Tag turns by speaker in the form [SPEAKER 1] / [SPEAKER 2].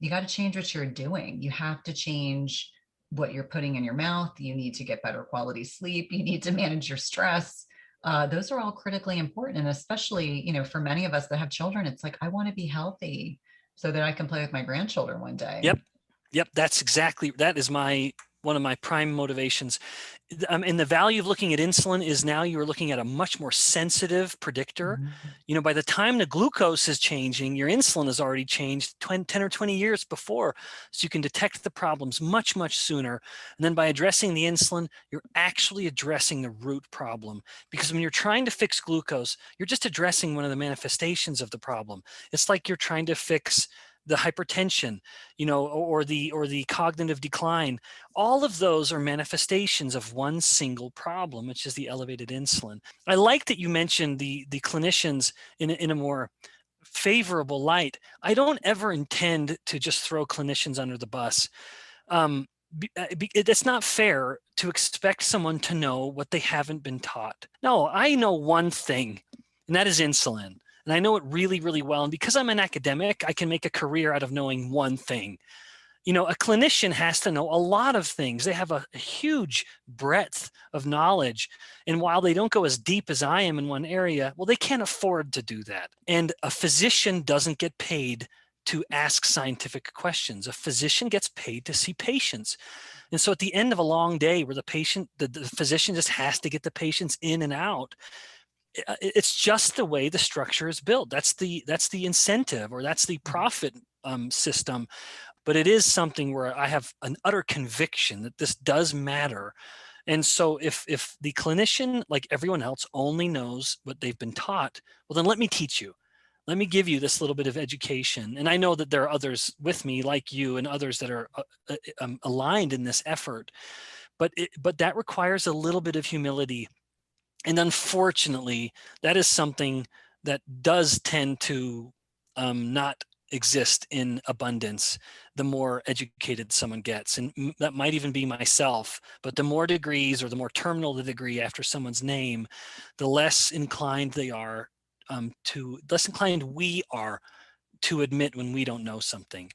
[SPEAKER 1] you got to change what you're doing. You have to change what you're putting in your mouth. You need to get better quality sleep. You need to manage your stress. Those are all critically important. And especially, for many of us that have children, it's like, I want to be healthy so that I can play with my grandchildren one day.
[SPEAKER 2] Yep. Yep. That is one of my prime motivations. And the value of looking at insulin is now you are looking at a much more sensitive predictor.
[SPEAKER 1] Mhm.
[SPEAKER 2] By the time the glucose is changing, your insulin has already changed 10 or 20 years before. So you can detect the problems much, much sooner. And then by addressing the insulin, you're actually addressing the root problem. Because when you're trying to fix glucose, you're just addressing one of the manifestations of the problem. It's like you're trying to fix the hypertension, or the cognitive decline. All of those are manifestations of one single problem, which is the elevated insulin. I like that you mentioned the clinicians in a more favorable light. I don't ever intend to just throw clinicians under the bus. It's not fair to expect someone to know what they haven't been taught. No, I know one thing, and that is insulin. And I know it really, really well. And because I'm an academic, I can make a career out of knowing one thing. A clinician has to know a lot of things. They have a huge breadth of knowledge. And while they don't go as deep as I am in one area, well, they can't afford to do that. And a physician doesn't get paid to ask scientific questions. A physician gets paid to see patients. And so at the end of a long day where the physician just has to get the patients in and out, it's just the way the structure is built. That's the incentive, or that's the profit system. But it is something where I have an utter conviction that this does matter. And so if the clinician, like everyone else, only knows what they've been taught, well, then let me teach you. Let me give you this little bit of education. And I know that there are others with me, like you and others, that are aligned in this effort. But that requires a little bit of humility. And unfortunately, that is something that does tend to not exist in abundance the more educated someone gets. And that might even be myself, but the more degrees, or the more terminal the degree after someone's name, the less inclined we are to admit when we don't know something.